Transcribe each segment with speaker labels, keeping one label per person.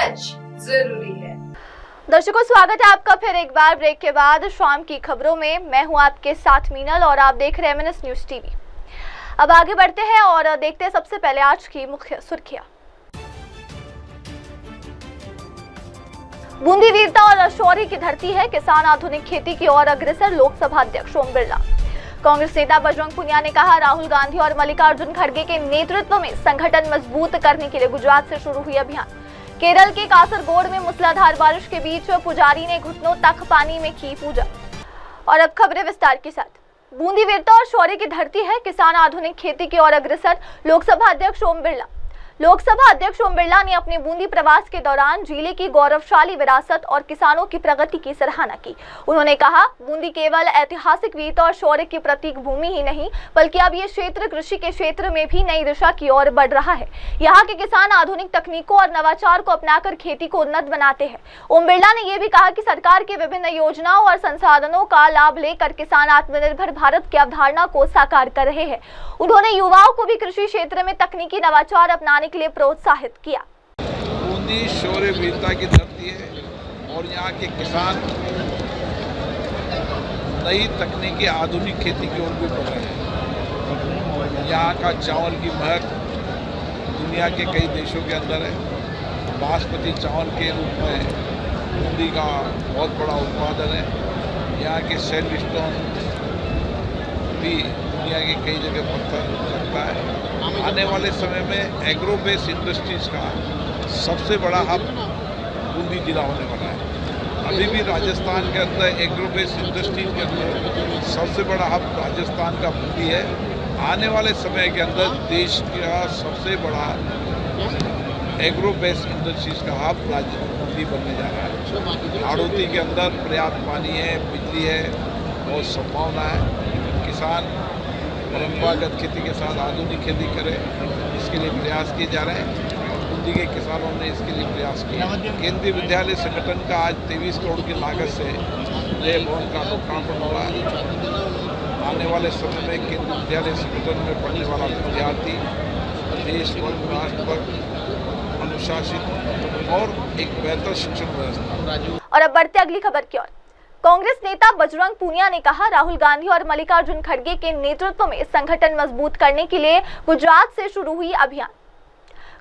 Speaker 1: सच जरूरी है।
Speaker 2: दर्शकों, स्वागत है आपका फिर एक बार ब्रेक के बाद शाम की खबरों में। मैं हूं आपके साथ मीनल और आप देख रहे हैं MNS न्यूज टीवी। अब आगे बढ़ते हैं और देखते हैं सबसे पहले आज की मुख्य सुर्खियां। बूंदी वीरता और शौर्य की धरती है, किसान आधुनिक खेती की ओर अग्रसर, लोकसभा अध्यक्ष ओम बिरला। कांग्रेस नेता बजरंग पुनिया ने कहा, राहुल गांधी और मल्लिकार्जुन खड़गे के नेतृत्व में संगठन मजबूत करने के लिए गुजरात से शुरू हुई अभियान। केरल के कासरगोड में मूसलाधार बारिश के बीच पुजारी ने घुटनों तक पानी में की पूजा। और अब खबरें विस्तार के साथ। बूंदी वीरता और शौर्य की धरती है, किसान आधुनिक खेती की ओर अग्रसर, लोकसभा अध्यक्ष ओम बिरला। लोकसभा अध्यक्ष ओम बिरला ने अपने बूंदी प्रवास के दौरान जिले की गौरवशाली विरासत और किसानों की प्रगति की सराहना की। उन्होंने कहा, बूंदी केवल ऐतिहासिक वीरता और शौर्य की प्रतीक भूमि ही नहीं, बल्कि अब ये क्षेत्र कृषि के क्षेत्र में भी नई दिशा की ओर बढ़ रहा है। यहाँ के किसान आधुनिक तकनीकों और नवाचार को अपनाकर खेती को उन्नत बनाते हैं। ओम बिरला ने यह भी कहा कि सरकार के विभिन्न योजनाओं और संसाधनों का लाभ लेकर किसान आत्मनिर्भर भारत की अवधारणा को साकार कर रहे हैं। उन्होंने युवाओं को भी कृषि क्षेत्र में तकनीकी नवाचार अपनाने के लिए प्रोत्साहित किया।
Speaker 3: बूंदी शौर्य वीरता की धरती है और यहाँ के किसान नई तकनीकी आधुनिक खेती की ओर भी बढ़ रहे हैं। यहाँ का चावल की महक दुनिया के कई देशों के अंदर है। बासमती चावल के रूप में बूंदी का बहुत बड़ा उत्पादन है। यहाँ के सैंडस्टोन भी दुनिया की कई जगह पत्थर लगता है। आने वाले समय में एग्रो बेस्ड इंडस्ट्रीज का सबसे बड़ा हब बूंदी जिला होने वाला है। अभी भी राजस्थान के अंदर एग्रो बेस्ड इंडस्ट्रीज के अंदर सबसे बड़ा हब राजस्थान का बूंदी है। आने वाले समय के अंदर देश का सबसे बड़ा एग्रो बेस्ड इंडस्ट्रीज का हब बूंदी बनने जा रहा है। हाड़ौती के अंदर पर्याप्त पानी है, बिजली है, बहुत संभावना है। किसान परंपरागत खेती के साथ आधुनिक खेती करें, इसके लिए प्रयास किए जा रहे हैं। बूंदी के किसानों ने इसके लिए प्रयास किया। केंद्रीय विद्यालय संगठन का आज 23 करोड़ की लागत से नए भवन का लोकार्पण हो रहा है। आने वाले समय में केंद्रीय विद्यालय संगठन में पढ़ने वाला विद्यार्थी देश व राष्ट्र पर अनुशासित और एक बेहतर शिक्षण व्यवस्था।
Speaker 2: और अब बढ़ते अगली खबर की ओर। कांग्रेस नेता बजरंग पुनिया ने कहा, राहुल गांधी और मल्लिकार्जुन खड़गे के नेतृत्व में संगठन मजबूत करने के लिए गुजरात से शुरू हुई अभियान।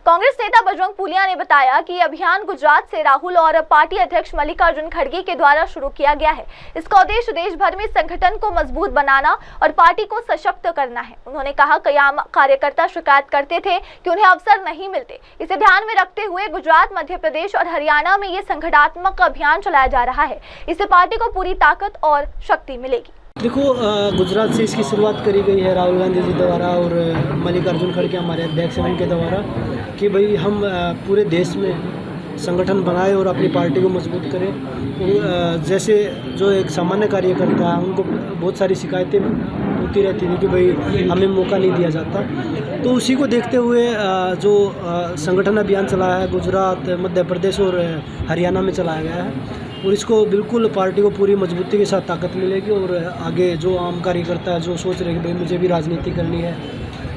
Speaker 2: कांग्रेस नेता बजरंग पुनिया ने बताया कि अभियान गुजरात से राहुल और पार्टी अध्यक्ष मल्लिकार्जुन खड़गे के द्वारा शुरू किया गया है। इसका उद्देश्य देश भर में संगठन को मजबूत बनाना और पार्टी को सशक्त करना है। उन्होंने कहा, कई आम कार्यकर्ता शिकायत करते थे कि उन्हें अवसर नहीं मिलते। इसे ध्यान में रखते हुए गुजरात, मध्य प्रदेश और हरियाणा में ये संगठनात्मक अभियान चलाया जा रहा है। इससे पार्टी को पूरी ताकत और शक्ति मिलेगी।
Speaker 4: देखो, गुजरात से इसकी शुरुआत करी गई है राहुल गांधी जी द्वारा और मल्लिकार्जुन खड़गे हमारे अध्यक्ष हैं उनके द्वारा, कि भाई हम पूरे देश में संगठन बनाए और अपनी पार्टी को मजबूत करें। जैसे जो एक सामान्य कार्यकर्ता है उनको बहुत सारी शिकायतें होती रहती थी कि भाई हमें मौका नहीं दिया जाता। तो उसी को देखते हुए जो संगठन अभियान चलाया है गुजरात, मध्य प्रदेश और हरियाणा में चलाया गया है और इसको बिल्कुल पार्टी को पूरी मजबूती के साथ ताकत मिलेगी। और आगे जो आम कार्यकर्ता है जो सोच रहे हैं कि भाई मुझे भी राजनीति करनी है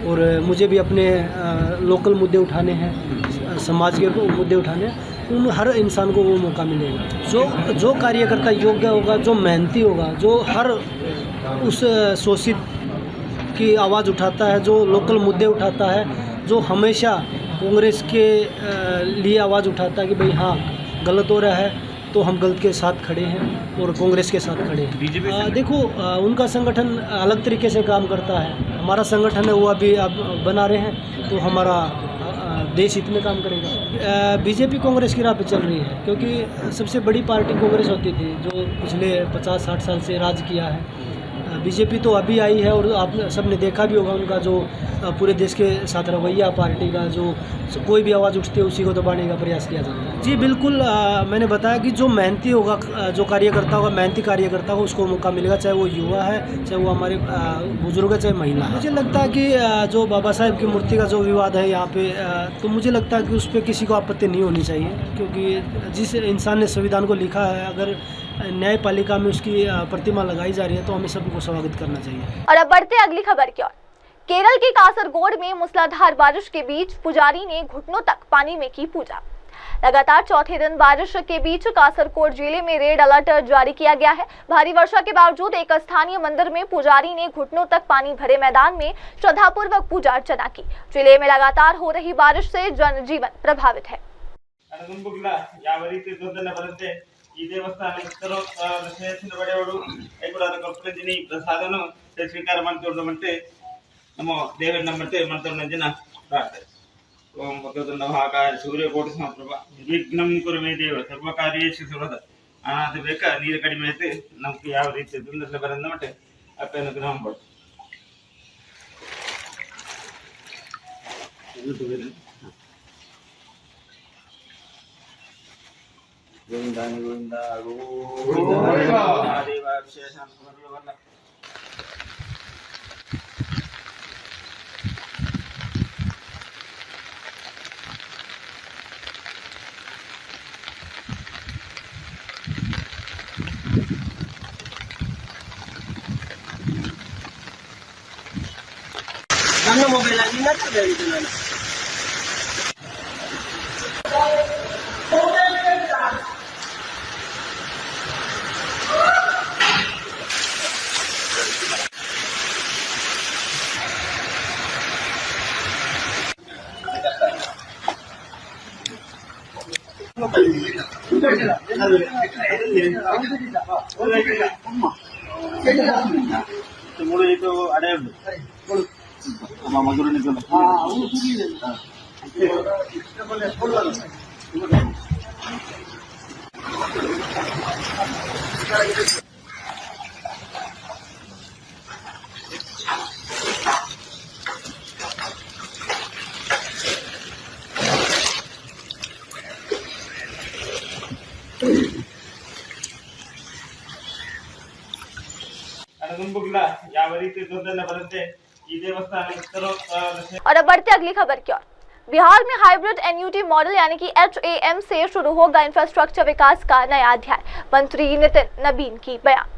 Speaker 4: और मुझे भी अपने लोकल मुद्दे उठाने हैं, समाज के मुद्दे उठाने हैं, उन हर इंसान को वो मौका मिलेगा। जो कार्यकर्ता योग्य होगा, जो मेहनती होगा, जो हर उस शोषित की आवाज़ उठाता है, जो लोकल मुद्दे उठाता है, जो हमेशा कांग्रेस के लिए आवाज़ उठाता है कि भाई हाँ गलत हो रहा है तो हम गलत के साथ खड़े हैं और कांग्रेस के साथ खड़े हैं। देखो, उनका संगठन अलग तरीके से काम करता है। हमारा संगठन है वो अभी अब बना रहे हैं तो हमारा देश इतने काम करेगा। बीजेपी कांग्रेस की राह पे चल रही है क्योंकि सबसे बड़ी पार्टी कांग्रेस होती थी जो पिछले 50-60 साल से राज किया है। बीजेपी तो अभी आई है और आप सब ने देखा भी होगा उनका जो पूरे देश के साथ रवैया पार्टी का, जो कोई भी आवाज़ उठती है उसी को दबाने का प्रयास किया जाता है। जी बिल्कुल, मैंने बताया कि जो मेहनती होगा, जो कार्यकर्ता होगा, मेहनती कार्यकर्ता हो उसको मौका मिलेगा, चाहे वो युवा है, चाहे वो हमारे बुजुर्ग है, चाहे महिला है। मुझे लगता है कि जो बाबा साहेब की मूर्ति का जो विवाद है यहाँ पे, तो मुझे लगता है कि उस पर किसी को आपत्ति नहीं होनी चाहिए क्योंकि जिस इंसान ने संविधान को लिखा है अगर न्यायपालिका में उसकी प्रतिमा लगाई जा रही है तो हमें सबको स्वागत करना चाहिए।
Speaker 2: और अब बढ़ते अगली खबर की ओर। केरल के कासरगोड में मूसलाधार बारिश के बीच पुजारी ने घुटनों तक पानी में की पूजा। लगातार चौथे दिन बारिश के बीच कासरकोट जिले में रेड अलर्ट जारी किया गया है। भारी वर्षा के बावजूद एक स्थानीय मंदिर में पुजारी ने घुटनों तक पानी भरे मैदान में श्रद्धापूर्वक पूजा अर्चना की। जिले में लगातार हो रही बारिश से जनजीवन प्रभावित है।
Speaker 1: ಈ ದೇವಸ್ಥಾನ ಶ್ರೇಯಸ್ಸಿನ ಬಡೆಯವರು ಐಕೂಡಾದ ಕಲ್ಪನೆಜಿನಿ ಪ್ರಸಾದನು ಸ್ವೀಕಾರ ಮಾಡ್ತಿರೋದಂತೆ ನಮ್ಮ ದೇವರ ನಮ್ಮಂತೆ ಮಂತ್ರನಂಜನ ಪ್ರಾರ್ಥನೆ ಓಂ ಭಗವಂತ ಹಾಗಾಯ ಸೂರ್ಯಕೋಟಿ ಸಮಪ್ರಭ ನಿರ್ವಿಘ್ನಂ ಕುರು ಮೇ ದೇವ ಸರ್ವಕಾರ್ಯೇಷು ಸರ್ವದ ಅನಾಥ ಬೇಕ ನೀರು ಕಡಿಮೆ ಐತೆ ನಮ್ಗೆ ಯಾವ ರೀತಿ ತೊಂದರೆ ಬರಂದ ಮಟ್ಟ ಅಪ್ಪನ ಗ್ರಹ ಮಾಡ್ತೀವಿ गोविंदा गोविंदा गोविंदा महादेव विशेषण ನನ್ನ ಮೊಬೈಲ್ ಅಲ್ಲಿ ನಾನು మూడు itu ada yang sama maguru ni kan
Speaker 2: और अब बढ़ते अगली खबर की ओर। बिहार में हाइब्रिड एन्युटी मॉडल यानी कि HAM से शुरू होगा इंफ्रास्ट्रक्चर विकास का नया अध्याय। मंत्री नितिन नबीन की बयान।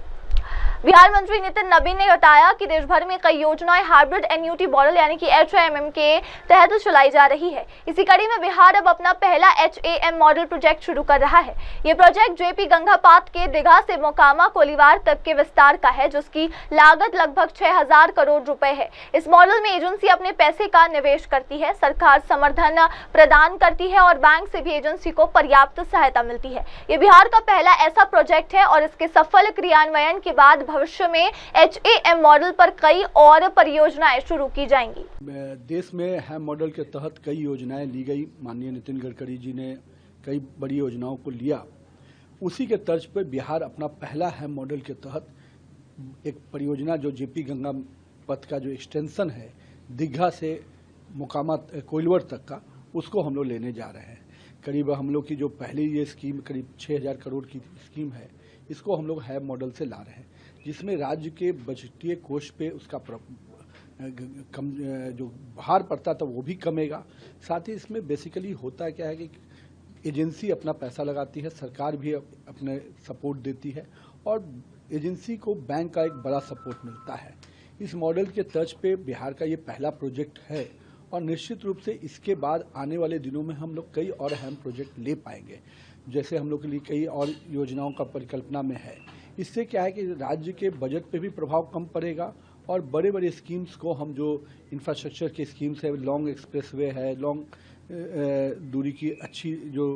Speaker 2: बिहार मंत्री नितिन नबीन ने बताया कि देश भर में कई योजनाएं हाइब्रिड एन्युटी मॉडल यानी कि HAM के तहत चलाई जा रही है। इसी कड़ी में बिहार अब अपना पहला HAM मॉडल प्रोजेक्ट शुरू कर रहा है। ये प्रोजेक्ट JP गंगापात के दीघा से मोकामा कोलीवार तक के विस्तार का है, जिसकी लागत लगभग 6000 करोड़ रुपए है। इस मॉडल में एजेंसी अपने पैसे का निवेश करती है, सरकार समर्थन प्रदान करती है और बैंक से भी एजेंसी को पर्याप्त सहायता मिलती है। ये बिहार का पहला ऐसा प्रोजेक्ट है और इसके सफल क्रियान्वयन के बाद भविष्य में HAM मॉडल पर कई और परियोजनाएं शुरू की जाएंगी।
Speaker 5: देश में हैम मॉडल के तहत कई योजनाएं ली गई। माननीय नितिन गडकरी जी ने कई बड़ी योजनाओं को लिया। उसी के तर्ज पर बिहार अपना पहला हैम मॉडल के तहत एक परियोजना जो JP गंगा पथ का जो एक्सटेंशन है दीघा से मोकामा कोइलवर तक का, उसको हम लोग लेने जा रहे हैं। करीब हम लोग की जो पहली ये स्कीम करीब 6000 करोड़ की स्कीम है, इसको हम लोग हैम मॉडल से ला रहे हैं, जिसमें राज्य के बजटीय कोष पे उसका जो भार पड़ता था वो भी कमेगा। साथ ही इसमें बेसिकली होता क्या है कि एजेंसी अपना पैसा लगाती है, सरकार भी अपने सपोर्ट देती है और एजेंसी को बैंक का एक बड़ा सपोर्ट मिलता है। इस मॉडल के तर्ज पे बिहार का ये पहला प्रोजेक्ट है और निश्चित रूप से इसके बाद आने वाले दिनों में हम लोग कई और हैम प्रोजेक्ट ले पाएंगे, जैसे हम लोग के लिए कई और योजनाओं का परिकल्पना में है। इससे क्या है कि राज्य के बजट पे भी प्रभाव कम पड़ेगा और बड़े बड़े स्कीम्स को हम जो इंफ्रास्ट्रक्चर के स्कीम्स है, लॉन्ग एक्सप्रेसवे है, लॉन्ग दूरी की अच्छी जो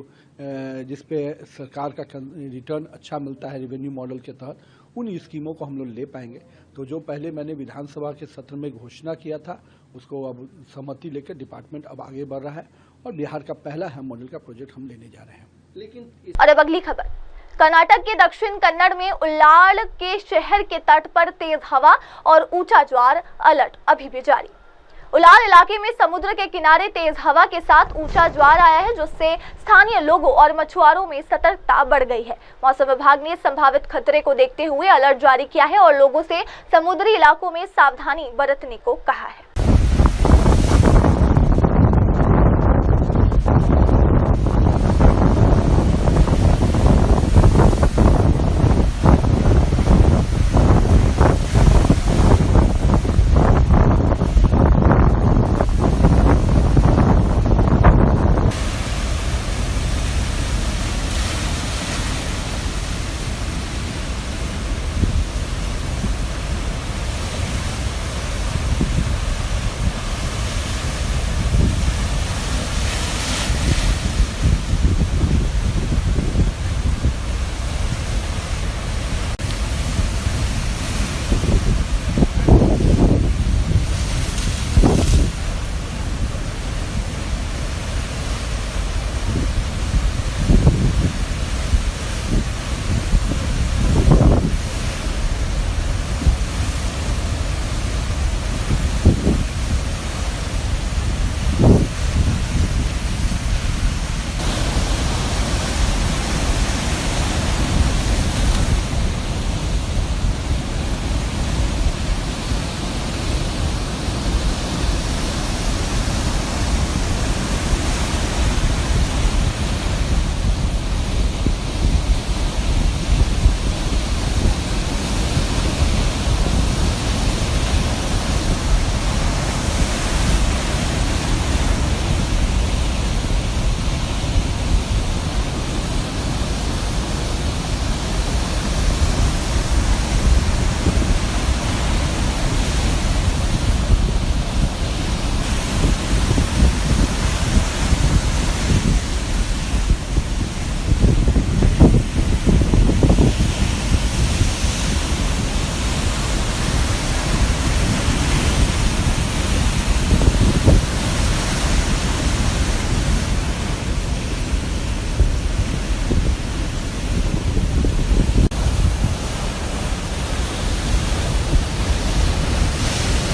Speaker 5: जिस पे सरकार का रिटर्न अच्छा मिलता है रेवेन्यू मॉडल के तहत, उन स्कीमों को हम लोग ले पाएंगे। तो जो पहले मैंने विधानसभा के सत्र में घोषणा किया था, उसको अब सहमति लेकर डिपार्टमेंट अब आगे बढ़ रहा है और बिहार का पहला हैम मॉडल का प्रोजेक्ट हम लेने जा रहे हैं।
Speaker 2: और अब अगली खबर। कर्नाटक के दक्षिण कन्नड़ में उल्लाड़ के शहर के तट पर तेज हवा और ऊंचा ज्वार, अलर्ट अभी भी जारी। उल्लाड़ इलाके में समुद्र के किनारे तेज हवा के साथ ऊंचा ज्वार आया है, जिससे स्थानीय लोगों और मछुआरों में सतर्कता बढ़ गई है। मौसम विभाग ने संभावित खतरे को देखते हुए अलर्ट जारी किया है और लोगों से समुद्री इलाकों में सावधानी बरतने को कहा है।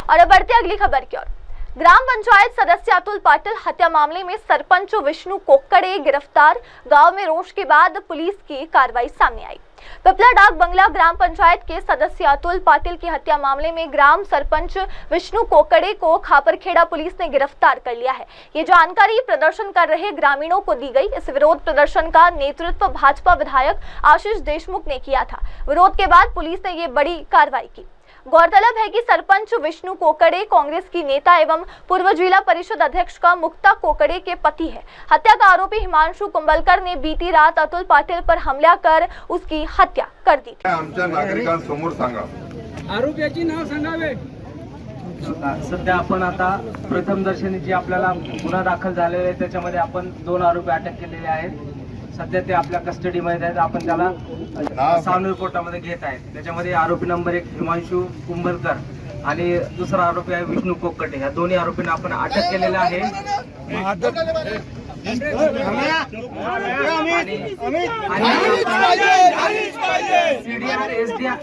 Speaker 2: और अब बढ़ते अगली खबर की ओर। ग्राम पंचायत सदस्य अतुल पाटिल हत्या मामले में सरपंच विष्णु कोक्कड़े गिरफ्तार। गांव में रोष के बाद पुलिस की कार्रवाई सामने आई। पिपला डाक बंगला ग्राम पंचायत के सदस्य अतुल पाटिल की हत्या मामले में ग्राम सरपंच विष्णु कोक्कड़े को खापरखेड़ा पुलिस ने गिरफ्तार कर लिया है। ये जानकारी प्रदर्शन कर रहे ग्रामीणों को दी गई। इस विरोध प्रदर्शन का नेतृत्व भाजपा विधायक आशीष देशमुख ने किया था। विरोध के बाद पुलिस ने ये बड़ी कार्रवाई की। गौरतलब है कि सरपंच विष्णु कोक्कड़े कांग्रेस की नेता एवं पूर्व जिला परिषद अध्यक्ष का मुक्ता कोक्कड़े के पति है। हत्या का आरोपी हिमांशु कुंभलकर ने बीती रात अतुल पाटिल पर हमला कर उसकी हत्या कर दी थी।
Speaker 6: आमच्या नागरिकांसमोर सांगा,
Speaker 7: आरोपीचे नाव सांगावे।
Speaker 8: सध्या आपण आता प्रथमदर्शनी जी आपल्याला गुन्हा दाखल झालेला आहे त्याच्यामध्ये आपण 2 आरोपी अटक केलेले आहेत। सध्या ते आपल्या कस्टडीमध्ये आहेत। आपण त्याला सावनेर कोर्टामध्ये घेत आहेत। त्याच्यामध्ये आरोपी नंबर 1 हिमांशु कुंभलकर आणि दुसरा आरोपी आहे विष्णू कोक्कटे। या दोन्ही आरोपींना आपण अटक केलेलं आहे। CDR SDR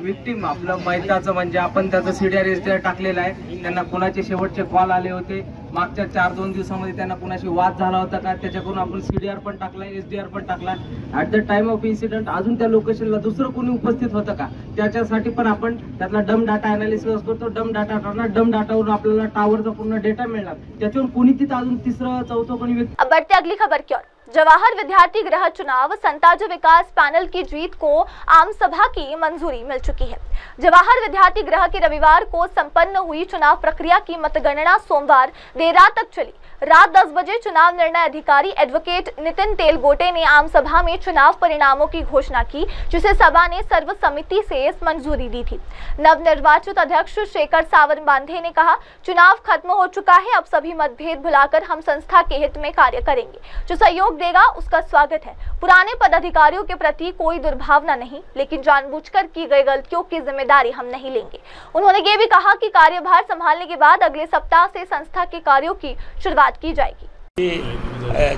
Speaker 8: विक्टिम आपलं मैताचं म्हणजे आपण त्याचं CDR SDR टाकलेलं आहे। त्यांना कुणाचे शेवटचे कॉल आले होते, मागच्या 4-2 दिवसामध्ये त्यांना कुणाशी वाद झाला होता का, त्याच्याकडून आपण CDR पण टाकलाय, SDR पण टाकला। At the time of incident अजून त्या लोकेशनला दुसरं कोणी उपस्थित होतं का, त्याच्यासाठी पण आपण त्यातला डम डाटा अनालिसिस करतो। डम डाटावरून आपल्याला टावरचा पूर्ण डेटा मिळणार, त्याच्यावर कोणी तिथं अजून तिसरं चौथं कोणी व्यक्ती।
Speaker 2: अब बढ़ते अगली खबर की ओर। जवाहर विद्यार्थी गृह चुनाव संताज विकास पैनल की जीत को आम सभा की मंजूरी मिल चुकी है। जवाहर विद्यार्थी गृह की रविवार को संपन्न हुई चुनाव प्रक्रिया की मतगणना सोमवार देर रात तक चली। रात 10 बजे चुनाव निर्णय अधिकारी एडवोकेट नितिन तेलगोटे ने आम सभा में चुनाव परिणामों की घोषणा की, जिसे सभा ने सर्वसम्मति से मंजूरी दी थी। नवनिर्वाचित अध्यक्ष शेखर सावन बांधे ने कहा, चुनाव खत्म हो चुका है, अब सभी मतभेद भुलाकर हम संस्था के हित में कार्य करेंगे। जो सहयोग देगा उसका स्वागत है। पुराने पदाधिकारियों के प्रति कोई दुर्भावना नहीं, लेकिन जानबूझकर की गई गलतियों की जिम्मेदारी हम नहीं लेंगे। उन्होंने ये भी कहा कि कार्यभार संभालने के बाद अगले सप्ताह से संस्था के कार्यों की शुरुआत की जाएगी।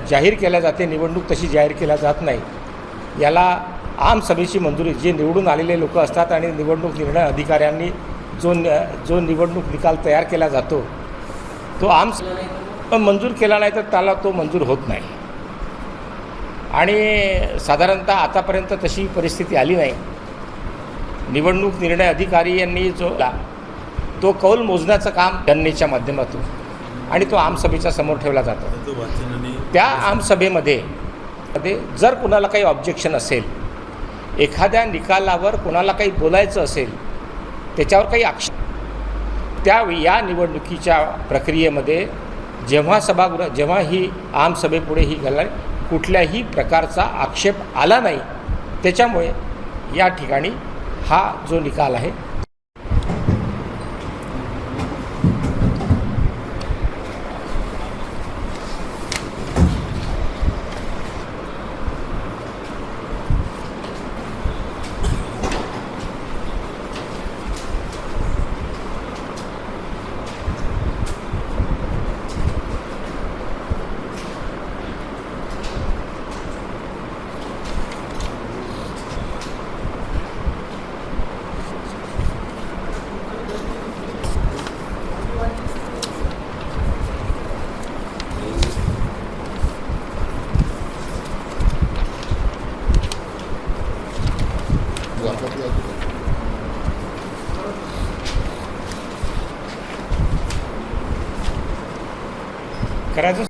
Speaker 9: जाहीर केल्या जाते, निवडणूक तशी जाहीर केल्या जात नाही। याला आम सभेची मंजुरी, जे निवडून आलेले लोक असतात आणि निवडणूक निर्णय अधिकाऱ्यांनी जो निवडणूक निकाल तयार केला जातो तो आम मंजूर केला नाही तर त्याला तो मंजूर होत नाही। आणि साधारणतः आतापर्यंत तशी परिस्थिती आली नाही। निवडणूक निर्णय अधिकारी यांनी तो कौल मोजण्याचं काम गणनेच्या माध्यमातून आणि तो आमसभेच्या समोर ठेवला जातो। त्या आमसभेमध्ये जर कुणाला काही ऑब्जेक्शन असेल, एखाद्या निकालावर कुणाला काही बोलायचं असेल, त्याच्यावर काही आक्षेप, त्या या निवडणुकीच्या प्रक्रियेमध्ये जेव्हा ही आमसभेपुढे ही कुठल्याही प्रकारचा आक्षेप आला नाही, त्याच्यामुळे या ठिकाणी हा जो निकाल आहे करायचं।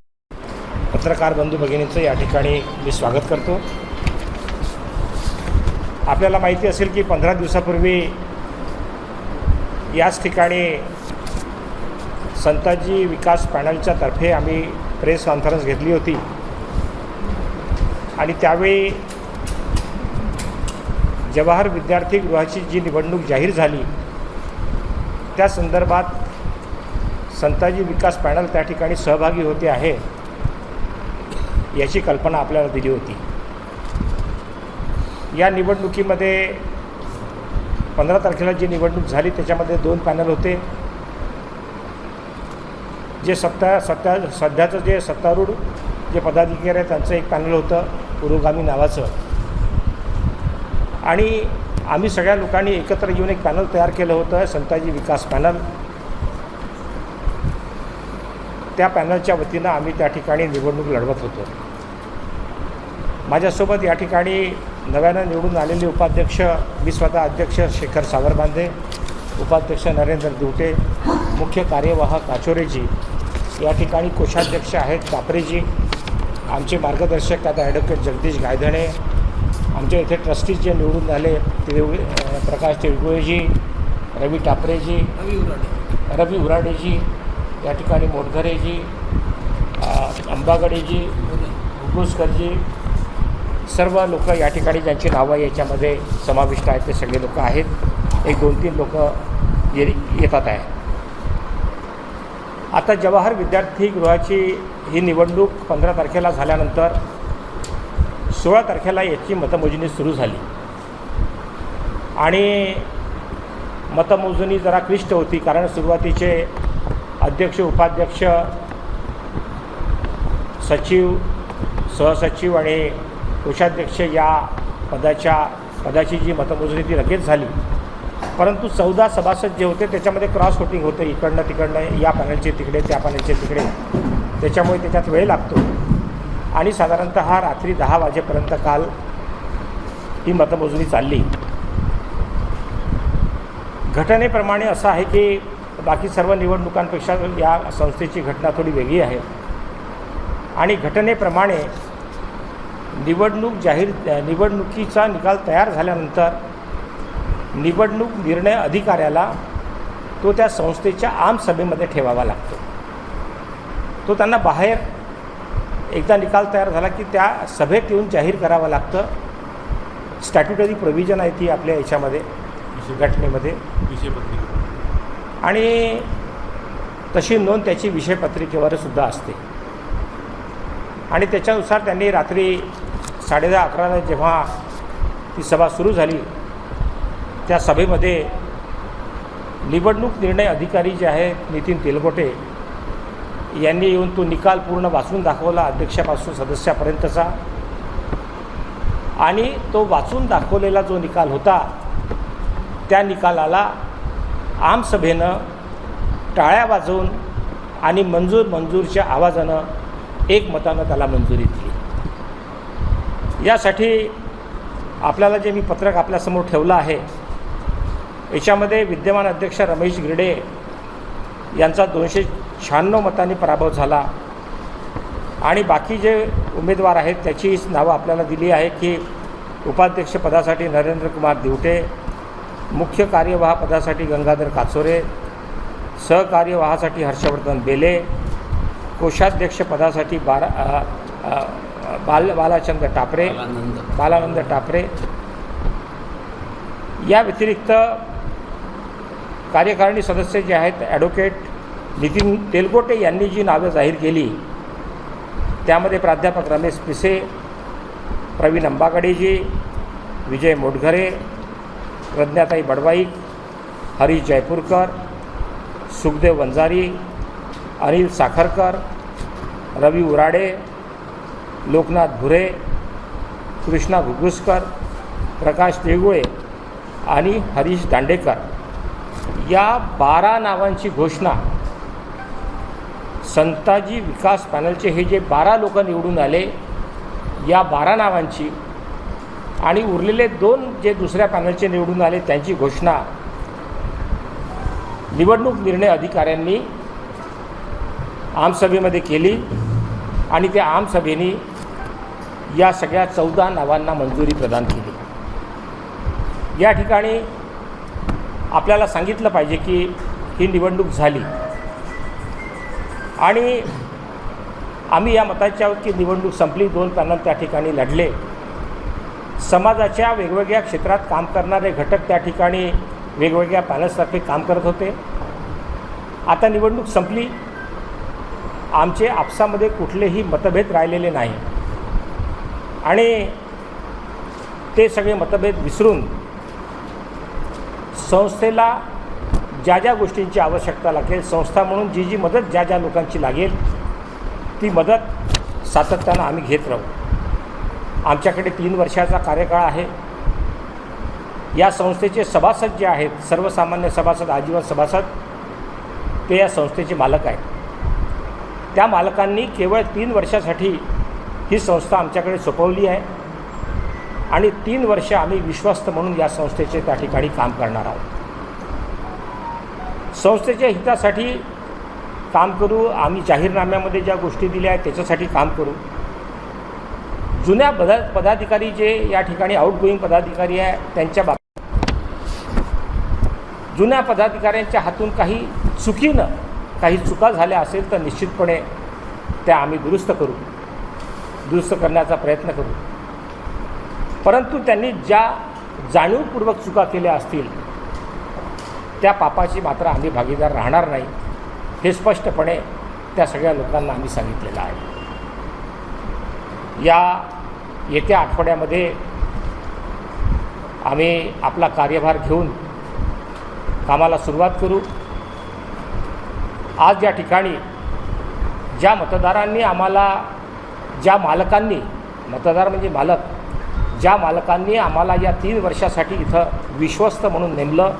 Speaker 9: पत्रकार बंधू भगिनींचं या ठिकाणी मी स्वागत करतो। आपल्याला माहिती असेल की 15 दिवसापूर्वी याच ठिकाणी संताजी विकास पॅनलच्या तर्फे आम्ही प्रेस कॉन्फरन्स घेतली होती आणि त्यावेळी जवाहर विद्यार्थी गृहाची जी निवडणूक जाहीर झाली त्या संदर्भात संताजी विकास पॅनल त्या ठिकाणी सहभागी होते आहे याची कल्पना आपल्याला दिली होती। या निवडणुकीमध्ये 15 तारखेला जी निवडणूक झाली त्याच्यामध्ये 2 पॅनल होते। जे सध्याचं जे सत्तारूढ जे पदाधिकारी आहेत त्यांचं एक पॅनल होतं पुरोगामी नावाचं, आणि आम्ही सगळ्या लोकांनी एकत्र येऊन एक पॅनल तयार केलं होतं, संताजी विकास पॅनल. त्या पॅनलच्या वतीनं आम्ही त्या ठिकाणी निवडणूक लढवत होतो. माझ्यासोबत या ठिकाणी नव्यानं निवडून आलेले उपाध्यक्ष, मी स्वतः अध्यक्ष शेखर सावरबांधे, उपाध्यक्ष नरेंद्र दिवटे, मुख्य कार्यवाहक काचोरेजी, या ठिकाणी कोषाध्यक्ष आहेत कापरेजी, आमचे मार्गदर्शक आता ॲडव्होकेट जगदीश गायधणे, आमच्या इथे ट्रस्टीज जे निवडून आले प्रकाश तिळगुळेजी, रवी टापरेजी, रवी उराडेजी, या ठिकाणी मोटघरेजी, अंबागडेजी, घुगुसकरजी, सर्व लोक या ठिकाणी ज्यांची नावं याच्यामध्ये समाविष्ट आहेत ते सगळे लोक आहेत. एक 2-3 लोक येतात आहे. आता जवाहर विद्यार्थी गृहाची ही निवडणूक 15 तारखेला झाल्यानंतर 16 तारखेला याची मतमोजणी सुरू झाली आणि मतमोजणी जरा क्लिष्ट होती, कारण सुरुवातीचे अध्यक्ष, उपाध्यक्ष, सचिव, सहसचिव आणि कोषाध्यक्ष या पदाची जी मतमोजणी ती लगेच झाली. परंतु 14 सभासद जे होते त्याच्यामध्ये क्रॉस वोटिंग होतं, इकडनं तिकडनं, या पॅनलचे तिकडे, त्या पॅनलचे तिकडे, त्याच्यामुळे त्याच्यात वेळ लागतो आणि साधारणतः रात्री 10 वाजेपर्यंत काल ही मतमोजणी चालली. घटनेप्रमाणे असं आहे की बाकी सर्व निवडणुकांपेक्षा या संस्थेची घटना थोडी वेगळी आहे आणि घटनेप्रमाणे निवडणुकीचा निकाल तयार झाल्यानंतर निवडणूक निर्णय अधिकाऱ्याला तो त्या संस्थेच्या आमसभेमध्ये ठेवावा लागतो. तो त्यांना बाहेर एकदा निकाल तयार झाला की त्या सभेत येऊन जाहीर करावं लागतं. स्टॅट्युटरी प्रोव्हिजन आहे ती आपल्या याच्यामध्ये घटनेमध्ये विषयपत्रिका, आणि तशी नोंद त्याची विषयपत्रिकेवर सुद्धा असते. आणि त्याच्यानुसार त्यांनी रात्री 10:30-11ला जेव्हा ती सभा सुरू झाली त्या सभेमध्ये निवडणूक निर्णय अधिकारी जे आहेत नितीन तेलगोटे यांनी येऊन तो निकाल पूर्ण वाचून दाखवला, अध्यक्षापासून सदस्यापर्यंतचा. आणि तो वाचून दाखवलेला जो निकाल होता त्या निकालाला आमसभेनं टाळ्या वाजवून आणि मंजूरच्या आवाजानं एकमतानं त्याला मंजुरी दिली. यासाठी आपल्याला जे मी पत्रक आपल्यासमोर ठेवलं आहे याच्यामध्ये विद्यमान अध्यक्ष रमेश गिरडे यांचा 296 मतांनी पराभव झाला आणि बाकी जे उमेदवार आहेत त्याची नावं आपल्याला दिली आहे की उपाध्यक्षपदासाठी नरेंद्र कुमार दिवटे, मुख्य कार्यवाह पदासाठी गंगाधर काचोरे, सहकार्यवाहासाठी हर्षवर्धन बेले, कोषाध्यक्ष पदासाठी बालानंद टापरे. या व्यतिरिक्त कार्यकारिणी सदस्य जे आहेत ॲडव्होकेट नितीन तेलगोटे यांनी जी नावे जाहीर केली त्यामध्ये प्राध्यापक रमेश पिसे, प्रवीण अंबागडेजी, विजय मोटघरे, प्रज्ञाताई बडवाईक, हरीश जयपूरकर, सुखदेव वंजारी, अनिल साखरकर, रवी उराडे, लोकनाथ भुरे, कृष्णा घुगुसकर, प्रकाश तिळगुळे आणि हरीश दांडेकर या 12 नावांची घोषणा संताजी विकास पॅनलचे हे जे 12 लोक निवडून आले या 12 नावांची आणि उरलेले 2 जे दुसऱ्या पॅनलचे निवडून आले त्यांची घोषणा निवडणूक निर्णय अधिकाऱ्यांनी आमसभेमध्ये केली आणि त्या आमसभेने या सगळ्या 14 नावांना मंजुरी प्रदान केली. या ठिकाणी आपल्याला सांगितलं पाहिजे की ही निवडणूक झाली आणि आम्ही या मताच्या आहोत की निवडणूक संपली. 2 पॅनल त्या ठिकाणी लढले. समाजाच्या वेगवेगळ्या क्षेत्रात काम करणारे घटक त्या ठिकाणी वेगवेगळ्या पॅनल्सतर्फे काम करत होते. आता निवडणूक संपली. आमचे आपसामध्ये कुठलेही मतभेद राहिलेले नाही आणि ते सगळे मतभेद विसरून संस्थेला ज्या ज्या गोष्टींची आवश्यकता लागेल, संस्था म्हणून जी जी मदत ज्या ज्या लोकांची लागेल ती मदत सातत्यानं आम्ही घेत राहू. आमच्याकडे 3 वर्षाचा कार्यकाळ आहे. या संस्थेचे सभासद जे आहेत, सर्वसामान्य सभासद, आजीवन सभासद, ते या संस्थेचे मालक आहेत. त्या मालकांनी केवळ 3 वर्षासाठी ही संस्था आमच्याकडे सोपवली आहे आणि 3 वर्ष आम्ही विश्वस्त म्हणून या संस्थेचे त्या ठिकाणी काम करणार आहोत. संस्थेच्या हितासाठी काम करू. आम्ही जाहीरनाम्यामध्ये ज्या गोष्टी दिल्या आहेत त्याच्यासाठी काम करू. जुन्या पदाधिकारी जे या ठिकाणी आउटगोईंग पदाधिकारी आहे त्यांच्या बाबतीत जुन्या पदाधिकाऱ्यांच्या हातून काही चुकीनं काही चुका झाल्या असेल तर निश्चितपणे त्या आम्ही दुरुस्त करण्याचा प्रयत्न करू. परंतु त्यांनी ज्या जाणीवपूर्वक चुका केल्या असतील त्या पापाची मात्र आम्ही भागीदार राहणार नाही, हे स्पष्टपणे त्या सगळ्या लोकांना आम्ही सांगितलेलं आहे. या येत्या आठवड्यामध्ये आम्ही आपला कार्यभार घेऊन कामाला सुरुवात करू. आज या ठिकाणी ज्या मतदारांनी आम्हाला, ज्या मालकांनी, मतदार म्हणजे मालक, ज्या मालकांनी आम्हाला या 3 वर्षासाठी इथं विश्वस्त म्हणून नेमलं,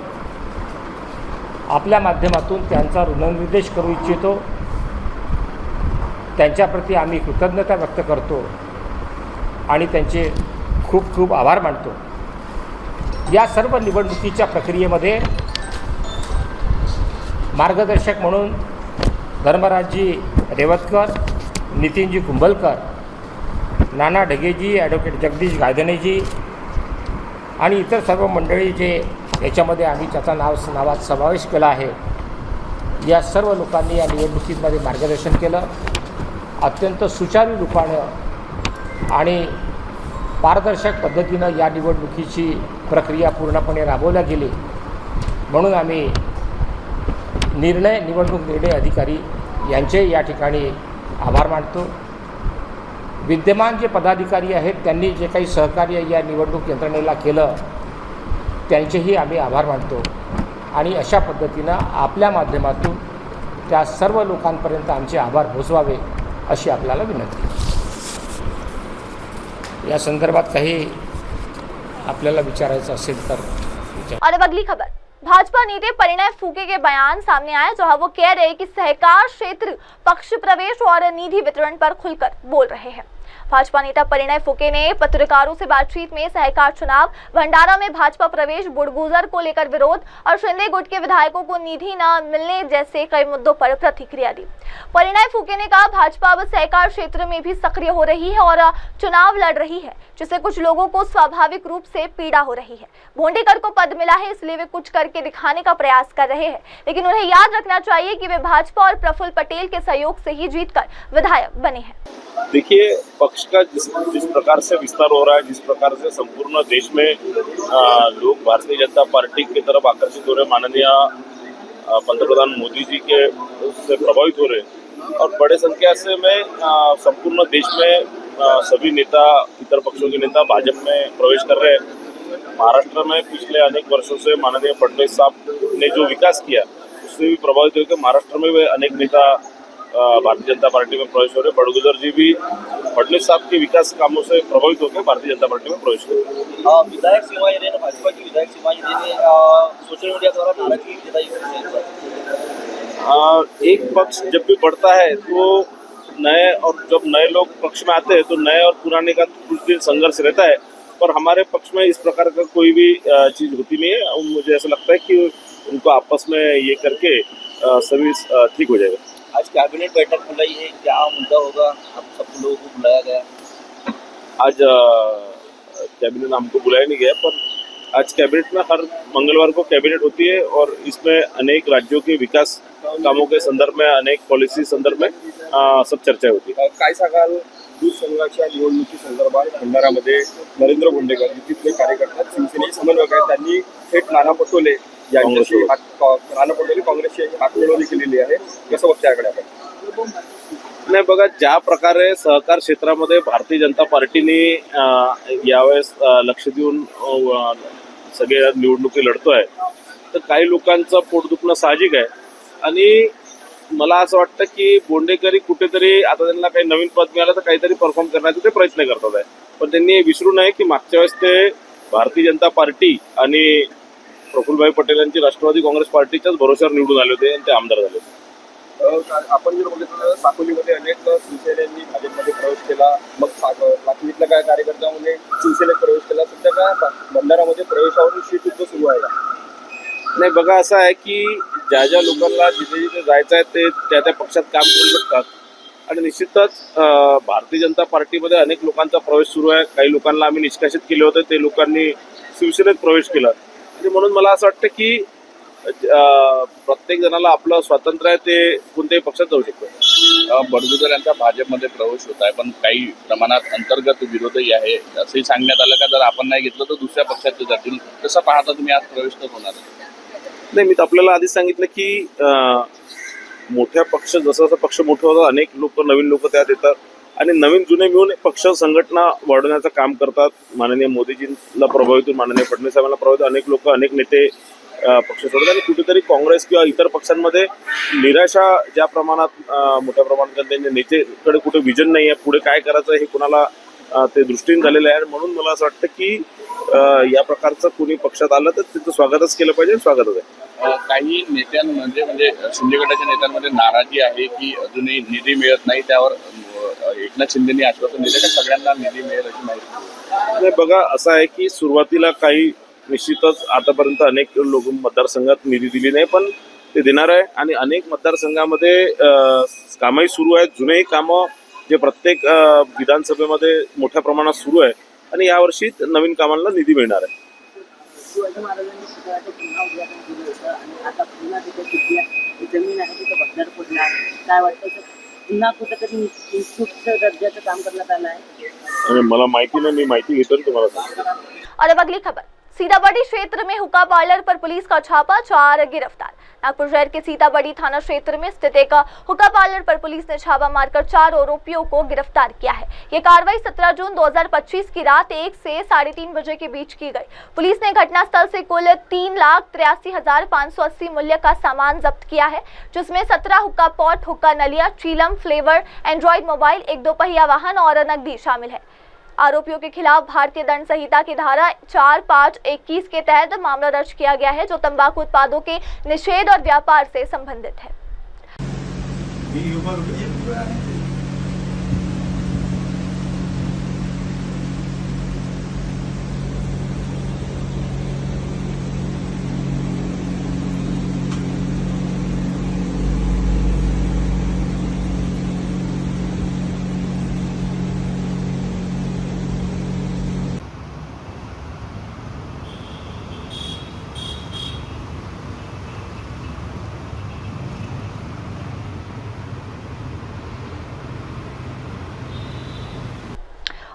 Speaker 9: आपल्या माध्यमातून त्यांचा ऋणनिर्देश करू इच्छितो. त्यांच्याप्रती आम्ही कृतज्ञता व्यक्त करतो आणि त्यांचे खूप खूप आभार मानतो. या सर्व निवडणुकीच्या प्रक्रियेमध्ये मार्गदर्शक म्हणून धर्मराजजी रेवतकर, नितीनजी कुंभलकर, नाना ढगेजी, ॲडव्होकेट जगदीश गायधनेजी आणि इतर सर्व मंडळी जे याच्यामध्ये आम्ही त्याचा नावात समावेश केला आहे, या सर्व लोकांनी या निवडणुकीमध्ये मार्गदर्शन केलं. अत्यंत सुचारू रूपानं आणि पारदर्शक पद्धतीनं या निवडणुकीची प्रक्रिया पूर्णपणे राबवल्या गेली. म्हणून आम्ही निवडणूक निर्णय अधिकारी यांचे या ठिकाणी आभार मानतो. विद्यमान जे पदाधिकारी आहेत त्यांनी जे काही सहकार्य या निवडणूक यंत्रणेला केलं त्यांचेही आम्ही आभार मानतो आणि अशा पद्धतीनं आपल्या माध्यमातून त्या सर्व लोकांपर्यंत आमचे आभार पोचवावे अशी आपल्याला विनंती. या संदर्भात काही आपल्याला विचारायचं असेल तर विचार.
Speaker 2: और अब अगली खबर, भाजपा नेता परिणय फूके के बयान सामने आए जहां वो कह रहे हैं कि सहकार क्षेत्र पक्ष प्रवेश और निधि वितरण पर खुलकर बोल रहे हैं. भाजपा नेता परिणय फूके ने पत्रकारों से बातचीत में सहकार चुनाव, भंडारा में भाजपा प्रवेश, बुडगुजर को लेकर विरोध और शिंदे गुट के विधायकों को निधि न मिलने जैसे कई मुद्दों पर प्रतिक्रिया दी. परिणय फूके ने कहा भाजपा अब सहकार क्षेत्र में भी सक्रिय हो रही है और चुनाव लड़ रही है, जिससे कुछ लोगों को स्वाभाविक रूप से पीड़ा हो रही है. भोंडेकर को पद मिला है इसलिए वे कुछ करके दिखाने का प्रयास कर रहे हैं, लेकिन उन्हें याद रखना चाहिए कि वे भाजपा और प्रफुल्ल पटेल के सहयोग से ही जीतकर विधायक बने हैं.
Speaker 10: देखिए, पक्ष का जिस प्रकार से विस्तार हो रहा है, जिस प्रकार से संपूर्ण देश में लोग भारतीय जनता पार्टी की तरफ आकर्षित हो रहे, माननीय पंतप्रधान मोदी जी के उससे प्रभावित हो रहे और बड़े संख्या से में संपूर्ण देश में सभी नेता, इतर पक्षों के नेता भाजपा में प्रवेश कर रहे हैं. महाराष्ट्र में पिछले अनेक वर्षों से माननीय फडणवीस साहब ने जो विकास किया उससे भी प्रभावित होकर महाराष्ट्र में वे अनेक नेता भारतीय जनता पार्टी में प्रवेश हो रहे. बड़गुजर जी भी फडणवीस साहब के विकास कामों से प्रभावित होकर भारतीय जनता पार्टी में प्रवेश हुए.
Speaker 11: विधायक शिवाजी ने, भाजपा की विधायक शिवाजी ने सोशल मीडिया द्वारा नाराजगी जताई है. एक पक्ष जब भी बढ़ता है तो नए, और जब नए लोग पक्ष में आते हैं तो नए और पुराने का कुछ दिन संघर्ष रहता है, पर हमारे पक्ष में इस प्रकार का कोई भी चीज़ होती नहीं है. और मुझे ऐसा लगता है कि उनको आपस में ये करके सभी ठीक हो जाएगा. आज कैबिनेट बैठक बुलाई है, क्या मुद्दा होगा? आप सब लोगों को बुलाया गया?
Speaker 10: आज कैबिनेट हमको बुलाया नहीं गया, पर आज कैबिनेट में हर मंगलवार को कैबिनेट होती है और इसमें अनेक राज्यों के विकास कामों के संदर्भ में, अनेक पॉलिसी संदर्भ में सब चर्चा होती है.
Speaker 6: काय सांगाल दूध संघाच्या निवडणुकी संदर्भात भंडारामध्ये नरेंद्र बोंडेकर तिथले कार्यकर्ते शिवसेनेचे समन्वयक आहेत, त्यांनी थेट नाना पटोले यांच्याशी नाना पटोले काँग्रेसची हातमिळवणी केलेली आहे. कसं बघता याकडे आपण?
Speaker 10: नाही, बघा, ज्या प्रकारे सहकार क्षेत्रामध्ये भारतीय जनता पार्टीने यावेळेस लक्ष देऊन सगळ्या निवडणुकी लढतोय, तर काही लोकांचं पोट दुखणं साहजिक आहे. आणि मला असं वाटतं की बोंडेकरी कुठेतरी आता त्यांना काही नवीन पद मिळालं तर काहीतरी परफॉर्म करण्याचे ते प्रयत्न करतात आहे. पण त्यांनी विसरू नये की मागच्या वेळेस ते भारतीय जनता पार्टी आणि प्रफुल्लभाई पटेल यांची राष्ट्रवादी काँग्रेस पार्टीच्याच भरोश्यावर निवडून आले होते आणि ते आमदार झाले होते.
Speaker 6: आपण जर बघितलं साकोलीमध्ये अनेक शिवसेनेनी भाजपमध्ये प्रवेश केला, मग लातूरीतल्या काय कार्यकर्त्यांमध्ये शिवसेनेत प्रवेश केला, सध्या काय भंडारामध्ये प्रवेशावरून शीतयुद्ध सुरू आहे.
Speaker 10: नाही बघा, असं आहे की ज्या ज्या लोकांना जिथे जिथे जायचं आहे ते त्या त्या पक्षात काम करू शकतात आणि निश्चितच भारतीय जनता पार्टीमध्ये अनेक लोकांचा प्रवेश सुरू आहे. काही लोकांना आम्ही निष्कासित केले होते, ते लोकांनी शिवसेनेत प्रवेश केला आणि म्हणून मला असं वाटतं की प्रत्येक जणाला आपलं स्वातंत्र्य आहे, ते कोणत्याही पक्षात जाऊ शकतो.
Speaker 12: बडगुजर यांचा भाजपमध्ये प्रवेश होत आहे, पण काही प्रमाणात अंतर्गत विरोधही आहे असंही सांगण्यात आलं का जर आपण नाही घेतलं तर दुसऱ्या पक्षात ते जातील. कसं पाहता तुम्ही आज प्रवेश तर होणार
Speaker 10: नाही? मी तर आपल्याला आधीच सांगितलं की मोठ्या पक्ष जसं जसं पक्ष मोठं होतं अनेक लोक नवीन लोक त्यात येतात आणि नवीन जुने मिळून पक्ष संघटना वाढवण्याचं काम करतात. माननीय मोदीजींना प्रभावित, माननीय फडणवीस साहेबांना प्रभावित अनेक लोक, अनेक नेते पक्ष सोडतात आणि कुठेतरी काँग्रेस किंवा इतर पक्षांमध्ये निराशा ज्या प्रमाणात मोठ्या प्रमाणात त्यांच्या नेतेकडे कुठे विजन नाही आहे, पुढे काय करायचं हे कुणाला ते दृष्टीने झालेलं आहे. म्हणून मला असं वाटतं की या प्रकारचं कोणी पक्षात आलं तर त्याचं स्वागतच केलं पाहिजे, स्वागतच आहे.
Speaker 12: काही नेत्यांमध्ये म्हणजे शिंदे गटाच्या नेत्यांमध्ये नाराजी आहे की अजूनही निधी मिळत नाही, त्यावर एकनाथ शिंदेनी आश्वासन दिलं का सगळ्यांना निधी मिळेल अशी माहिती?
Speaker 10: नाही बघा, असं आहे की सुरुवातीला काही निश्चितच आतापर्यंत अनेक लोक मतदारसंघात निधी दिली नाही, पण ते देणार आहे आणि अनेक मतदारसंघामध्ये कामही सुरू आहेत, जुनेही कामं जे प्रत्येक विधानसभेमध्ये मोठ्या प्रमाणात सुरू आहे आणि यावर्षी नवीन कामांना निधी मिळणार आहे.
Speaker 13: जमीन आहे तिथं भगदाड पडला, काय वाटतं पुन्हा कुठेतरी दर्जाचं काम करण्यात आलं आहे?
Speaker 10: मला माहिती नाही, मी माहिती घेतो तुम्हाला सांगतो.
Speaker 2: और अब अगली खबर, सीताबड़ी क्षेत्र में हुक्का पार्लर पर पुलिस का छापा, 4 गिरफ्तार। नागपुर शहर के सीताबड़ी थाना क्षेत्र में स्थित एक हुक्का पार्लर पर पुलिस ने छापा मारकर 4 आरोपियों को गिरफ्तार किया है। ये कार्रवाई 17 जून 2025 की रात 1 से 3:30 बजे के बीच की गई। पुलिस ने घटनास्थल से कुल 3,83,580 मूल्य का सामान जब्त किया है, जिसमें 17 हुक्का पॉट, हुक्का नलिया, चीलम, फ्लेवर, एंड्रॉइड मोबाइल, 1 दोपहिया वाहन और नकदी शामिल है। आरोपियों के खिलाफ भारतीय दंड संहिता की धारा 4-5-21 के तहत मामला दर्ज किया गया है, जो तंबाकू उत्पादों के निषेध और व्यापार से संबंधित है।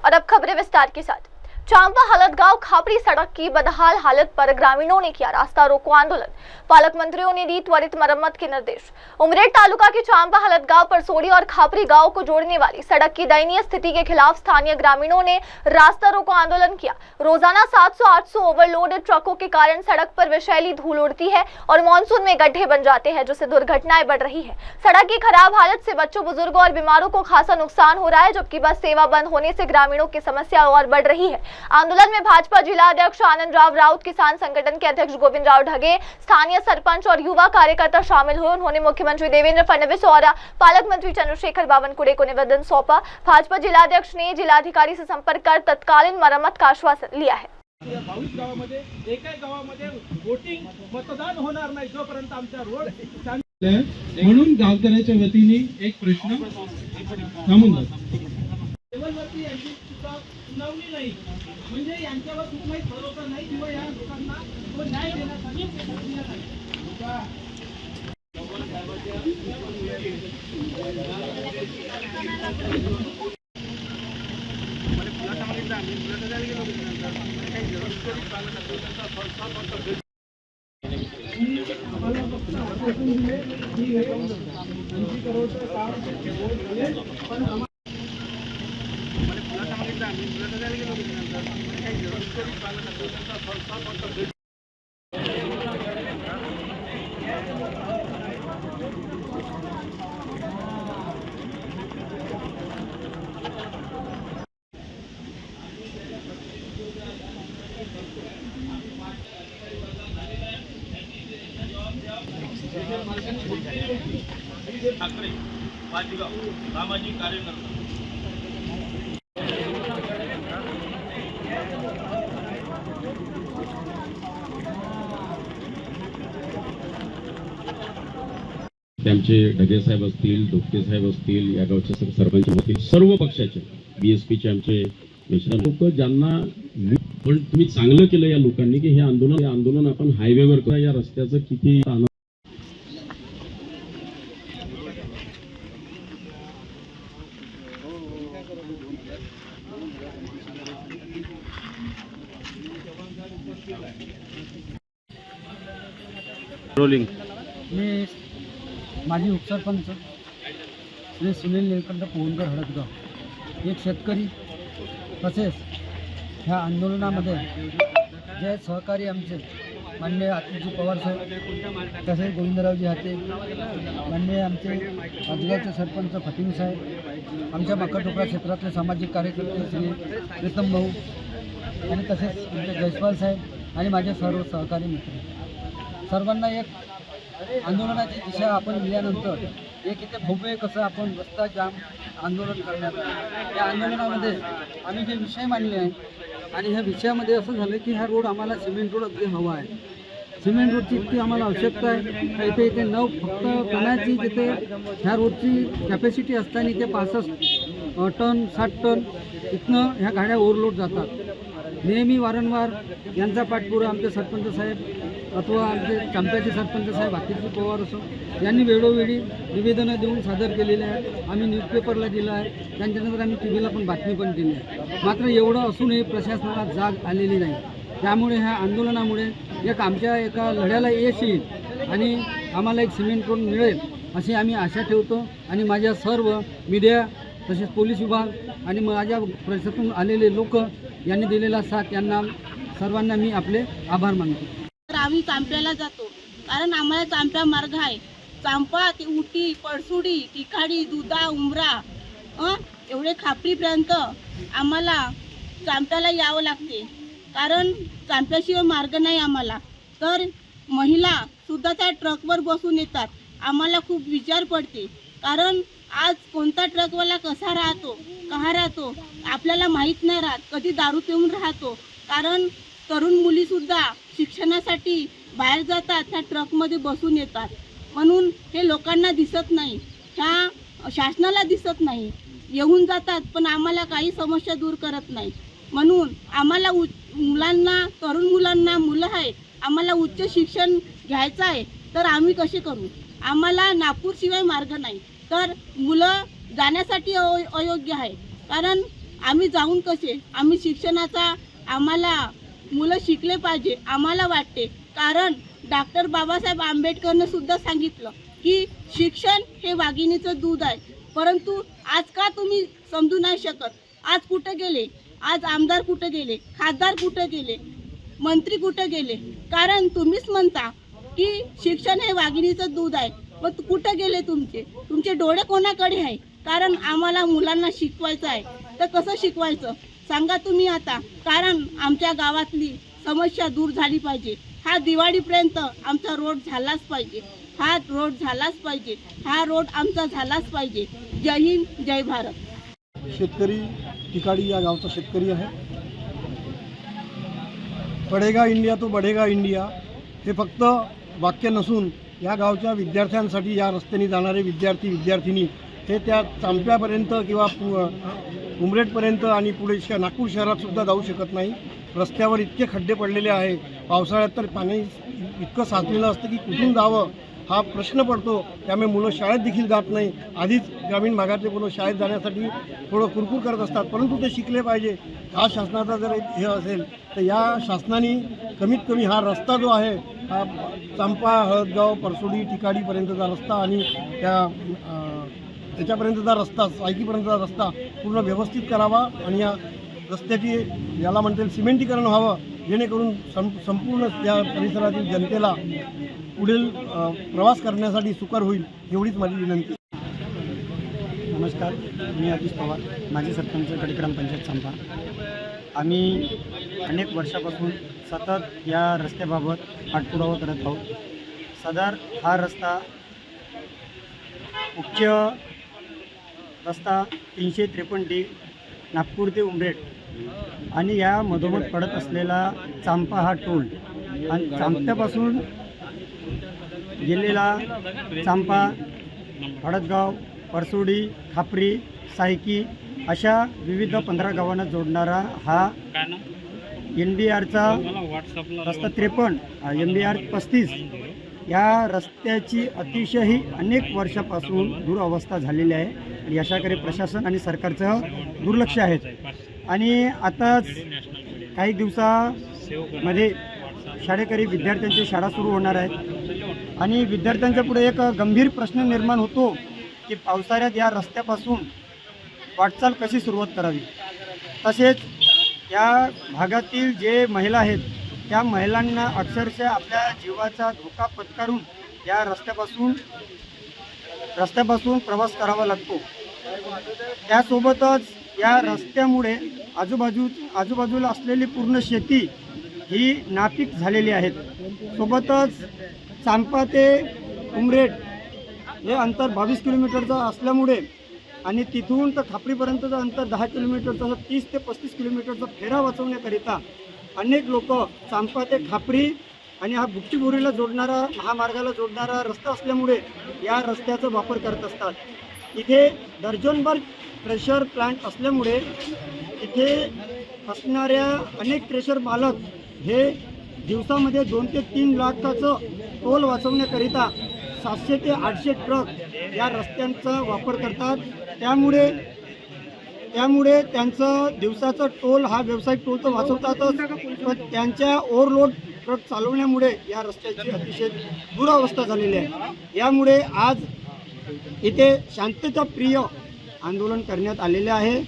Speaker 2: और अब खबरें विस्तार के साथ। चांपा हलदगांव खापरी सड़क की बदहाल हालत पर ग्रामीणों ने किया रास्ता रोको आंदोलन। पालक मंत्रियों ने दी त्वरित मरम्मत के निर्देश। उमरेड तालुका के चांपा हलदगांव परसोड़ी और खापरी गांव को जोड़ने वाली सड़क की दयनीय स्थिति के खिलाफ स्थानीय ग्रामीणों ने रास्ता रोको आंदोलन किया। रोजाना 700-800 ओवरलोडेड ट्रकों के कारण सड़क पर विषैली धूल उड़ती है और मानसून में गड्ढे बन जाते हैं, जिससे दुर्घटनाएं बढ़ रही है। सड़क की खराब हालत से बच्चों, बुजुर्गों और बीमारों को खासा नुकसान हो रहा है, जबकि बस सेवा बंद होने से ग्रामीणों की समस्या और बढ़ रही है। आंदोलन में भाजपा जिला अध्यक्ष आनंद राव राउत, किसान संगठन के अध्यक्ष गोविंद राव ढगे, स्थानीय सरपंच और युवा कार्यकर्ता शामिल हुए। उन्होंने मुख्यमंत्री देवेंद्र फडणवीस और पालक मंत्री चंद्रशेखर बावनकुळे को निवेदन सौंपा। भाजपा जिलाध्यक्ष ने जिलाधिकारी से संपर्क कर तत्कालीन मरम्मत का आश्वासन लिया है।
Speaker 7: 22 गावामध्ये एकाही गावामध्ये वोटिंग मतदान होणार नाही जोपर्यंत आमचा रोड म्हणून गावकऱ्याच्या वतीने एक प्रश्न थांबून लेवलवरती यांची सुनावणी नाही, म्हणजे यांच्यावर कुठलाही भरोसा नाही किंवा या लोकांना तो न्याय देण्यासाठी
Speaker 1: ठाकरे वाजगाव सामाजिक कार्यकर्ता.
Speaker 14: त्यांचे ढगे साहेब असतील, धोपटे साहेब असतील, या गावचे सरपंच असतील, सर्व पक्षाचे BSPचे आमचे मिश्रण लोक ज्यांना पण तुम्ही चांगलं केलं या लोकांनी की हे आंदोलन आपण हायवेवर करा. या रस्त्याचं किती
Speaker 4: रोलिंग. मी माजी उपसरपंच श्री सुनील निळकंठ पोहनकर हळदगाव, एक शेतकरी, तसेच ह्या आंदोलनामध्ये जे सहकारी आमचे माननीय आतिजी पवार साहेब, तसेच गोविंदरावजी हाते, माननीय आमचे आजगावचे सरपंच फटिंग साहेब, आमच्या मक्काटोपरा क्षेत्रातले सामाजिक कार्यकर्ते श्री प्रीतम भाऊ, आणि तसेच आमचे जयस्वाल साहेब आणि माझे सर्व सहकारी मित्र, सर्वांना एक आंदोलनाची दिशा आपण दिल्यानंतर एक इथे भव्य कसं आपण रस्ता जाम आंदोलन करण्यात आलं. या आंदोलनामध्ये आम्ही जे विषय मांडले आहे आणि ह्या विषयामध्ये असं झालं की हा रोड आम्हाला सिमेंट रोड अगदी हवा आहे. सिमेंट रोडची इतकी आम्हाला आवश्यकता आहे. इथे फक्त पाण्याची जिथे ह्या रोडची कॅपॅसिटी असताना इथे 65 टन 60 टन इथनं ह्या गाड्या ओव्हरलोड जातात. नेहमी वारंवार यांचा पाठपुरा आमचे सरपंच साहेब अथवा आमचे चांप्याचे सरपंच साहेब आतिजी पवार असो यांनी वेळोवेळी निवेदनं देऊन सादर केलेले आहेत. आम्ही न्यूजपेपरला दिलं आहे, त्यांच्यानंतर आम्ही TV ला पण बातमी पण दिली आहे. मात्र एवढं असूनही प्रशासनाला जाग आलेली नाही. त्यामुळे ह्या आंदोलनामुळे आमच्या एका लढ्याला यश येईल आणि आम्हाला एक सिमेंट रोड मिळेल अशी आम्ही आशा ठेवतो. आणि माझ्या सर्व मीडिया तसेच पोलीस विभाग आणि माझ्या परिसरातून आलेले लोक यांनी दिलेला साथ यांना सर्वांना मी आपले आभार मानतो.
Speaker 15: तर आम्ही चांप्याला जातो कारण आम्हाला चांप्या मार्ग आहे. चांपा ते उटी, पळसुडी, तिखाडी, दुधा, उमरा एवढे खापरीपर्यंत आम्हाला चांप्याला यावं लागते कारण चांप्याशिवाय मार्ग नाही आम्हाला. तर महिला सुद्धा त्या ट्रकवर बसून येतात. आम्हाला खूप विचार पडते कारण आज कोणता ट्रकवाला कसा राहतो, कहा राहतो आपल्याला माहीत नाही राहत. कधी दारू पिऊन राहतो कारण तरुण मुलीसुद्धा शिक्षणासाठी बाहेर जातात, त्या ट्रकमध्ये बसून येतात. म्हणून हे लोकांना दिसत नाही, ह्या शासनाला दिसत नाही. येऊन जातात पण आम्हाला काही समस्या दूर करत नाही. म्हणून आम्हाला मुलांना, तरुण मुलांना मुलं आहे, आम्हाला उच्च शिक्षण घ्यायचं आहे तर आम्ही कसे करू. आम्हाला नागपूरशिवाय मार्ग नाही तर मुलं जाण्यासाठी अयोग्य आहे कारण आम्ही जाऊन कसे. आम्ही शिक्षणाचा आम्हाला मुलं शिकले पाहिजे आम्हाला वाटते कारण डॉक्टर बाबासाहेब आंबेडकरनं सुद्धा सांगितलं की शिक्षण हे वाघिणीचं दूध आहे. परंतु आज का तुम्ही समजू नाही शकत. आज कुठे गेले, आज आमदार कुठे गेले, खासदार कुठे गेले, मंत्री कुठे गेले. कारण तुम्हीच म्हणता की शिक्षण हे वाघिणीचं दूध आहे. मग कुठे गेले तुमचे डोळे कोणाकडे आहे. कारण आम्हाला मुलांना शिकवायचं आहे तर कसं शिकवायचं सांगा तुम्ही आता. कारण आमच्या गावातली समस्या दूर झाली पाहिजे. हा दिवाळीपर्यंत आमचा रोड झालाच पाहिजे. हा रोड झालाच पाहिजे. हा रोड आमचा झालाच पाहिजे. जय हिंद, जय भारत.
Speaker 4: शेतकरी तिकाडी या गावचा शेतकरी आहे. पडेगा इंडिया तो बढेगा इंडिया हे फक्त वाक्य नसून या गावच्या विद्यार्थ्यांसाठी, या रस्त्याने जाणारे विद्यार्थी विद्यार्थिनी हे त्या चांप्यापर्यंत किंवा उमरेडपर्यंत आणि पुढे नागपूर शहरातसुद्धा जाऊ शकत नाही. रस्त्यावर इतके खड्डे पडलेले आहे. पावसाळ्यात तर पाणी इतकं साचलेलं असतं की कुठून जावं हा प्रश्न पडतो. त्यामुळे मुलं शाळेत देखील जात नाही. आधीच ग्रामीण भागातले मुलं शाळेत जाण्यासाठी थोडं कुरकुर करत असतात, परंतु ते शिकले पाहिजे. हा शासनाचा जर हे असेल तर या शासनाने कमीत कमी हा रस्ता जो आहे हा चांपा, हळदगाव, परसोडी, टिकाडीपर्यंतचा रस्ता आणि त्याच्यापर्यंतचा रस्ता, सायकीपर्यंतचा रस्ता पूर्ण व्यवस्थित करावा आणि या रस्त्याची याला म्हणतील सिमेंटीकरण व्हावं जेणेकरून संपूर्ण त्या परिसरातील जनतेला पुढील प्रवास करण्यासाठी सुकर होईल एवढीच माझी विनंती.
Speaker 16: नमस्कार, मी आतिश पवार, माजी सरपंच गडी ग्रामपंचायत चांपा. आम्ही अनेक वर्षापासून सतत या रस्त्याबाबत पाठपुरावा करत आहोत. सदर हा रस्ता मुख्य रस्ता 353D नागपूर ते उमरेड आणि या मधोमध पडत असलेला चांपा हा टोल आणि चांप्यापासून गेलेला चांपा, हळदगाव, परसोडी, खापरी, सायकी अशा विविध 15 गावांना जोडणारा हा NBRचा रस्ता 53, NBR 35 या रस्त्याची अतिशय अनेक वर्षापासून दुरवस्था झालेली आहे. याच्याकडे प्रशासन आणि सरकारचं दुर्लक्ष आहे आणि आताच काही दिवसामध्ये शाळेकरी विद्यार्थ्यांची शाळा सुरू होणार आहे आणि विद्यार्थ्यांच्या पुढे एक गंभीर प्रश्न निर्माण होतो की पावसाळ्यात या रस्त्यापासून वाटचाल कशी सुरुवात करावी. तसेच या भागातील जे महिला आहेत त्या महिलांना अक्षरशः आपल्या जीवाचा धोका पत्करून या रस्त्यापासून प्रवास करावा लागतो. त्यासोबतच या रस्त्यामुळे आजूबाजूला असलेली पूर्ण शेती ही नापीक झालेली आहेत. सोबतच चांपा ते उमरेड हे अंतर 22 किलोमीटरचं असल्यामुळे आणि तिथून तर खापरीपर्यंतचं अंतर 10 किलोमीटरचं, 30 ते 35 किलोमीटरचा फेरा वाचवण्याकरिता अनेक लोक चांपा ते खापरी आणि हा बुट्टीबोरीला जोडणारा, महामार्गाला जोडणारा रस्ता असल्यामुळे या रस्त्याचा वापर करत असतात. इथे दर्जनभर क्रेशर प्लांट असल्यामुळे इथे असणाऱ्या अनेक क्रेशर मालक हे दिवसामध्ये 2 ते 3 लाखाचं टोल वाचवण्याकरिता 700 ते 800 ट्रक या रस्त्यांचा वापर करतात. त्यामुळे त्यांचं दिवसाचा टोल हा व्यावसायिक टोल तर वाचवतातच, पण त्यांच्या ओव्हरलोड ट्रक चालवण्यामुळे या रस्त्याची अतिशय दुरावस्था झालेली आहे. यामुळे आज इथे शांतताप्रिय आंदोलन करण्यात आलेले आहे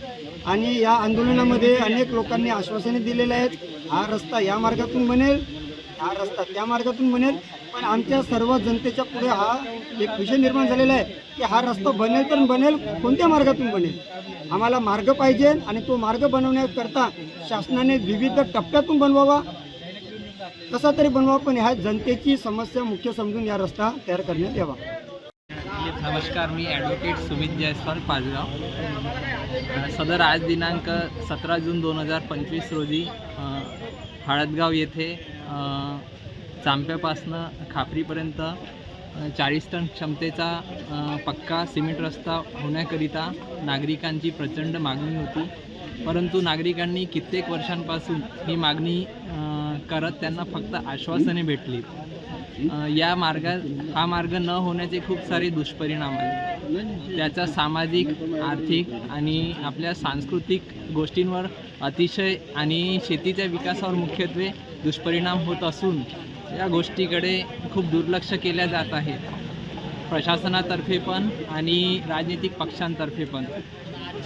Speaker 16: आणि या आंदोलनामध्ये अनेक लोकांनी आश्वासने दिलेले आहेत. हा रस्ता या मार्गातून बनेल, हा रस्ता त्या मार्गातून बनेल, पण आमच्या सर्व जनतेच्या पुढे हा एक विषय निर्माण झालेला आहे की हा रस्ता बनेल तर बनेल, कोणत्या मार्गातून बनेल. आम्हाला मार्ग पाहिजे आणि तो मार्ग बनवण्याकरता शासनाने विविध टप्प्यातून बनवावा, कसा तरी बनवावा, पण ह्या जनतेची समस्या मुख्य समजून या रस्ता तयार करण्यात यावा.
Speaker 8: नमस्कार, मी ॲडव्होकेट सुमित जयस्वाल पाचगाव. सदर आज दिनांक 17 जून 2025 रोजी हळदगाव येथे चांप्यापासनं खापरीपर्यंत 40 टन क्षमतेचा पक्का सिमेंट रस्ता होण्याकरिता नागरिकांची प्रचंड मागणी होती. परंतु नागरिकांनी कित्येक वर्षांपासून ही मागणी करत त्यांना फक्त आश्वासने भेटली. हा मार्ग न होण्याचे खूप सारे दुष्परिणाम आहेत. त्याचा सामाजिक, आर्थिक आणि आपल्या सांस्कृतिक गोष्टींवर अतिशय आणि शेतीच्या विकासावर मुख्यत्वे दुष्परिणाम होत असून या गोष्टीकडे खूप दुर्लक्ष केल्या जात आहे, प्रशासनातर्फे पण आणि राजनीतिक पक्षांतर्फे पण.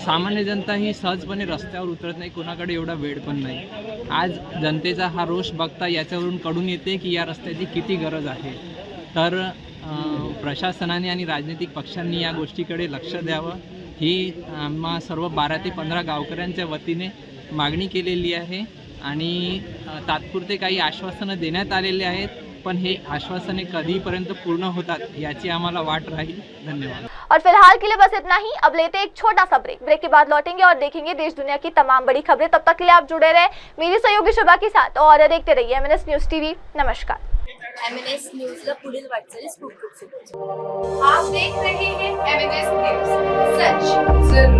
Speaker 8: सामान्य जनता ही सहजपणे रस्त्यावर उतरत नाही, कोणाकडे एवढा वेळ पण नाही. आज जनतेचा हा रोष बघता याच्यावरून कळून येते की या रस्त्याची किती गरज आहे. तर प्रशासनाने आणि राजनीतिक पक्षांनी या गोष्टीकडे लक्ष द्यावं ही आम्हा सर्व 12 ते 15 गावकऱ्यांच्या वतीने मागणी केलेली आहे आणि तात्पुरते काही आश्वासनं देण्यात आलेले आहेत, पण हे आश्वासने कधीपर्यंत पूर्ण होतात याची आम्हाला वाट राहील. धन्यवाद.
Speaker 2: और फिलहाल के लिए बस इतना ही. अब लेते एक छोटा सा ब्रेक. ब्रेक के बाद लौटेंगे और देखेंगे देश दुनिया की तमाम बड़ी खबरें. तब तक के लिए आप जुड़े रहे मेरी सहयोगी शुभा के साथ और देखते रहिए MNS न्यूज टीवी. नमस्कार.
Speaker 17: MNS न्यूज ला पुढील वाटचालीस खूप खूप शुभेच्छा. आप देख रहे हैं MNS न्यूज, सच जरूर.